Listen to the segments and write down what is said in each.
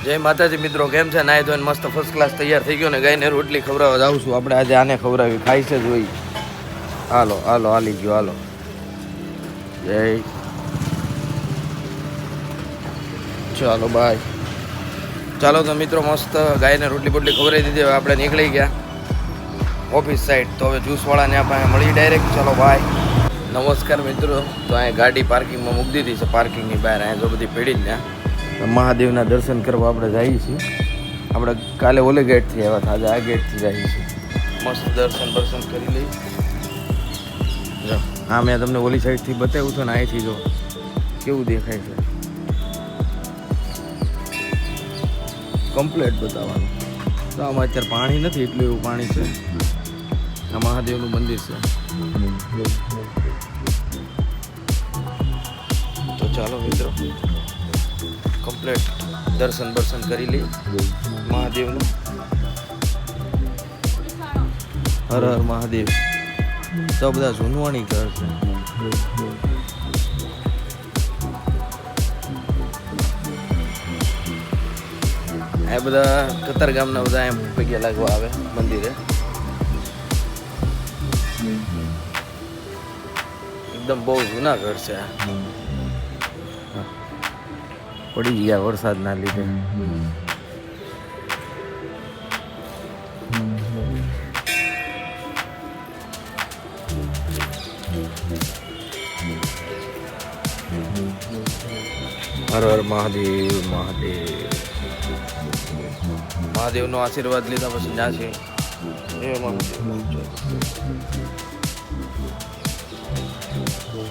જય માતાજી મિત્રો, કેમ છે? નાય ધોઈને મસ્ત ફર્સ્ટ ક્લાસ તૈયાર થઈ ગયો ને ગાયને રોટલી ખવડાવવા જાઉં છું. આપણે આજે આને ખવડાવી ખાઈ છે જોઈ. હાલો હાલો હાલી ગયો હાલો. જય ચાલો બાય. ચાલો તો મિત્રો મસ્ત ગાયને રોટલી બોટલી ખવડાવી દીધી. હવે આપણે નીકળી ગયા ઓફિસ સાઈડ. તો હવે જ્યુસવાળાને આપણે મળી ડાયરેક્ટ. ચાલો બાય. નમસ્કાર મિત્રો, તો અહીંયા ગાડી પાર્કિંગમાં મૂકી દીધી છે પાર્કિંગની બહાર. અહીંયા જો બધી પેઢી જ ને મહાદેવના દર્શન કરવા આપણે જઈએ છીએ. આપણે કાલે ઓલે ગેટથી આવ્યા હતા, આજે આ ગેટથી જઈએ છીએ. મસ્ત દર્શન કરી લઈ. જો હા, મેં તમને ઓલી સાઈડથી બતાવ્યું હતું ને, અહીંથી જો કેવું દેખાય છે. કમ્પ્લેટ બતાવવાનું. તો આમાં અત્યારે પાણી નથી, એટલું એવું પાણી છે. આ મહાદેવનું મંદિર છે. તો ચાલો મિત્રો કમ્પ્લેટ દર્શન કરી લઈએ મહાદેવનું. હર હર મહાદેવ. તો બધા જૂનવાણી ઘર છે. આ બધા કતાર ગામના બધા એમ પગ્યા લાગવા આવે મંદિરે. એકદમ બહુ જૂના ઘર છે. પડી ગયા વરસાદના લીધે. હર હર મહાદેવ. મહાદેવનો આશીર્વાદ લીધા પછી ના છે.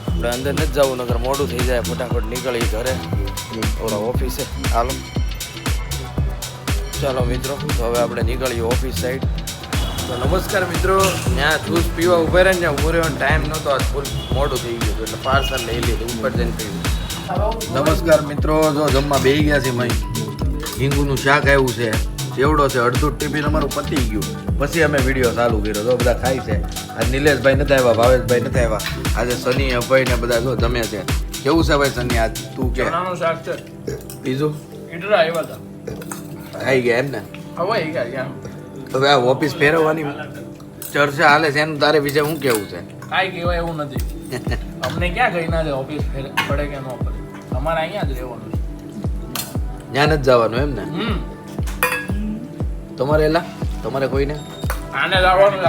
આપણે અંદર નથી જવું, નગર મોડું થઈ જાય. ફટાફટ નીકળી ઘરે ઓલા ઓફિસે. હાલો ચાલો મિત્રો, તો હવે આપણે નીકળીએ ઓફિસ સાઈડ. તો નમસ્કાર મિત્રો, ત્યાં જ્યુસ પીવા ઉભા રહે ને, ત્યાં ઉભો રહ્યો ટાઈમ નહોતો. આજ ફૂલ મોડું થઈ ગયું એટલે પાર્સલ લઈ લીધું, ઉપર જઈને પીવું. નમસ્કાર મિત્રો, જો જમવા બેસી ગયા છે. મય હિંગુનું શાક આવ્યું છે, ચેવડો છે, અડધું ટિફિન અમારું પતી ગયું. પછી અમે વિડીયો ચાલુ કર્યો. તો બધા ખાય છે. આજે નિલેશભાઈ નથી આવ્યા, ભાવેશભાઈ નથી આવ્યા. આજે સની અભય ને બધા જો જમે છે. કેવું છે ભાઈ સની? આજ તું કે શાક છે, બીજું ઈડરા આવ્યા હતા, આવી ગયા એમ ને? હવે આ ઓફિસ ફેરવવાની ચર્ચા હાલે છે, એનું તારે વિશે શું કેવું છે? કાંઈ કહેવાય એવું નથી. અમને ક્યાં ગઈ ના ઓફિસ પડે કે ન પડે, અમારે અહીંયા જ રહેવાનું છે. ત્યાં નથી જવાનું એમ ને? તમારે એલા તમારે કોઈને આને લાવવાનું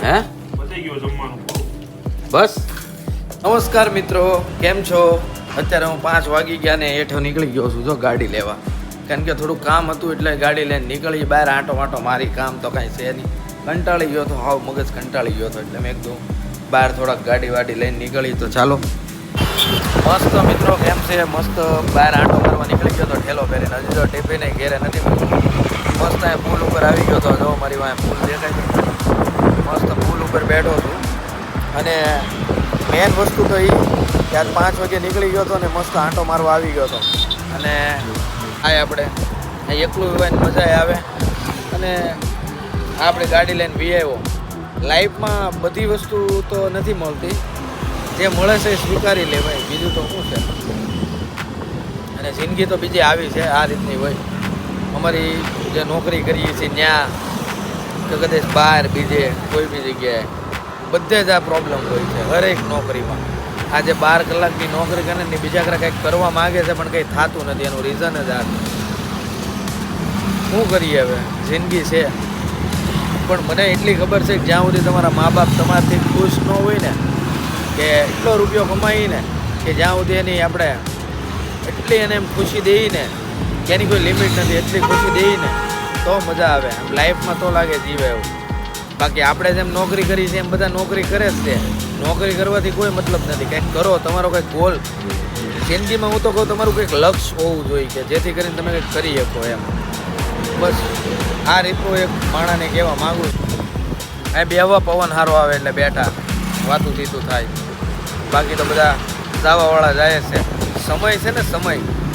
હે? બસ. નમસ્કાર મિત્રો, કેમ છો? અત્યારે હું 5 વાગી ગયા ને હેઠો નીકળી ગયો છું જો ગાડી લેવા. કારણ કે થોડું કામ હતું એટલે ગાડી લઈને નીકળી. બહાર આંટો વાંટો મારી, કામ તો કાંઈ છે નહીં. કંટાળી ગયો તો, હાવ મગજ કંટાળી ગયો હતો. એટલે મેં કીધું બહાર થોડાક ગાડી વાડી લઈને નીકળી. તો ચાલો મસ્ત મિત્રો, કેમ છે? મસ્ત બહાર આંટો મારવા નીકળી ગયો તો ઠેલો પહેરીને. હજી તો ટિફિને ઘેરે નથી મળ્યું. મસ્ત અહીંયા પુલ ઉપર આવી ગયો હતો. જો મારી વાંહે પુલ દેખાય છે. મસ્ત પુલ ઉપર બેઠો છું. અને મેન વસ્તુ તો એ કે આજ 5 વાગે નીકળી ગયો હતો ને મસ્ત આંટો મારવા આવી ગયો હતો. અને આ આપણે એકલું હોવાની મજા આવે. અને આપણે ગાડી લઈને વી આવ્યો. લાઈફમાં બધી વસ્તુ તો નથી મળતી, જે મળે છે એ સ્વીકારી લેવાય, બીજું તો શું છે. અને જિંદગી તો બીજી આવી છે, આ રીતની હોય. અમારી જે નોકરી કરીએ છીએ ત્યાં કે કદાચ બહાર બીજે કોઈ બી જગ્યાએ બધે જ આ પ્રોબ્લેમ હોય છે. હરેક નોકરીમાં આજે 12 કલાકની નોકરી કરે ને બીજા કંઈક કરવા માગે છે પણ કંઈ થતું નથી. એનું રીઝન જ આ શું કરીએ. હવે જિંદગી છે. પણ મને એટલી ખબર છે કે જ્યાં સુધી તમારા મા બાપ તમારાથી ખુશ ન હોય ને, કે એટલો રૂપિયો કમાઈને કે જ્યાં સુધી એની આપણે એટલી એને એમ ખુશી દઈએ ને કે એની કોઈ લિમિટ નથી, એટલી ખુશી દઈએ ને તો મજા આવે. આમ લાઈફમાં તો લાગે જીવે એવું. બાકી આપણે જેમ નોકરી કરી છે એમ બધા નોકરી કરે જ છે. નોકરી કરવાથી કોઈ મતલબ નથી. કંઈક કરો, તમારો કંઈક ગોલ જિંદગીમાં. હું તો કહું તમારું કંઈક લક્ષ્ય હોવું જોઈએ કે જેથી કરીને તમે કંઈક કરી શકો એમ. બસ આ રીતનું એક માણસને કહેવા માગું છું. આ બેહવા પવન સારો આવે એટલે બેઠા વાતું તીતું થાય. બાકી તો બધા જવાવાળા જાય છે. સમય છે ને,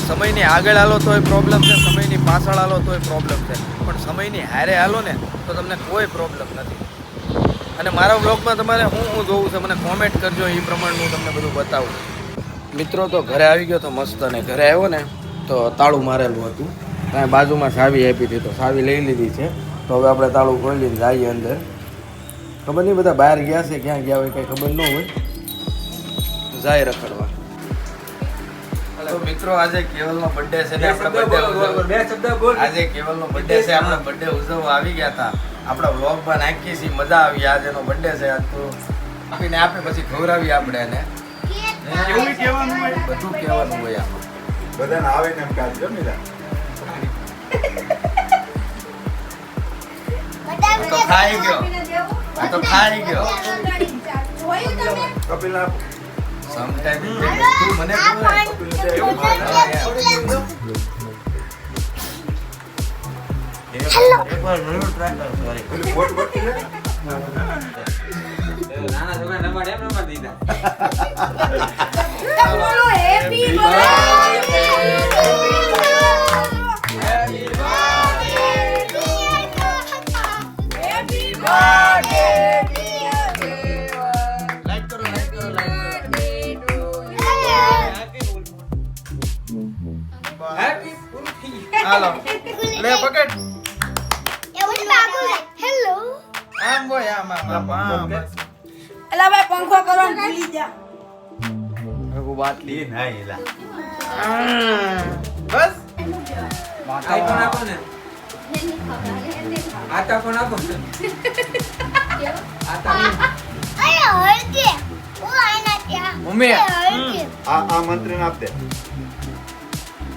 સમયની આગળ હાલો તોય પ્રોબ્લેમ છે, સમયની પાછળ હાલો તોય પ્રોબ્લેમ છે. પણ સમયની હારે હાલો ને તો તમને કોઈ પ્રોબ્લેમ નથી. અને મારા બ્લોગમાં તમારે હું જોવું છે મને કોમેન્ટ કરજો, એ પ્રમાણે હું તમને બધું બતાવું. મિત્રો તો ઘરે આવી ગયો તો મસ્ત. અને ઘરે આવ્યો ને તો તાળું મારેલું હતું ત્યાં બાજુમાં ચાવી આપી હતી તો ચાવી લઈ લીધી છે તો હવે આપણે તાળું ખોલીને જઈએ અંદર ખબર નહીં બધા બહાર ગયા છે ક્યાં ગયા હોય કંઈ ખબર ન હોય તો જાય રખડવા તો મિત્રો આજે કેવલનો બર્થડે છે ને આપણે બર્થડે આજે કેવલનો બર્થડે છે આપણે બર્થડે ઉજવવા આવી ગયા હતા આપણા વ્લોગમાં નાખી છે મજા આવી આજ એનો બર્થડે છે આજ તો આપીને આપે પછી ખવડાવી આપણે એને કેવું કહેવાનું હોય બધું કહેવાનું હોય આમાં બધાને આવે ને એમ કાઢજો ને આ તો ખાઈ ગયો આ તો ખાઈ ગયો કપિલ આપ સમટાઈમ તું મને એકવાર જરૂર ટ્રાય કર સોરી પેલી ફોટ બટી લે નાના છોકરા નંબર એમ નંબર દીધા લાઈક કરો લાઈક કરો લાઈક હેપી પૂરું થઈ ગયું. હાલો લે પકડ હેલો આમ બોય આમ આમ અલા ભાઈ પંખો કરવાનું ભૂલી જા હું વાત લી એ ના એલા બસ આઈફોન આપો ને આતા ફોન આપો ને આતા અરે હળકે ઓ આના ત્યાં મમ્મી આ મંત્રીને આપ દે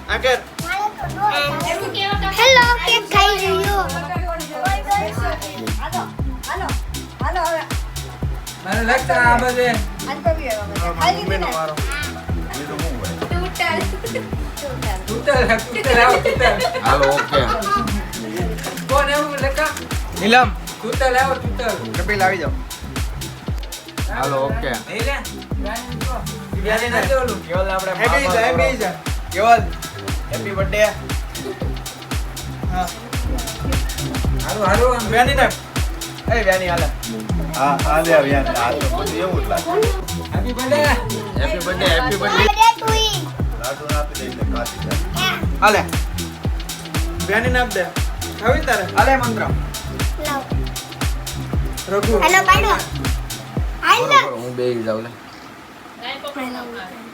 આગળ હેલો કેક ખાઈ રહ્યો મને લગતા આ બધે મમ્મીનો વારો તૂટલ આવો તૂટલ હાલો ઓકે કોણ એવું લખા નીલમ તૂટલ આવો તૂટલ કપિલ આવી જાઓ હાલો ઓકે નહીં લે વ્યાને ના દેવલું કેવલ આપણે હેપી છે કેવલ હેપી બર્થડે હા હારું હારું વ્યાની ને એ વ્યાની હાલે આ લે આવ્યા આ તો બધું એવું જ લાગે happy birthday happy birthday happy birthday લાડુ ના આપી દઈને કાઢી દે હાલે વ્યાની નાપ દે હવે તારે હાલે મંત્ર રઘુ હેલો પાડો હાલ હું બેહી જાઉં લે ના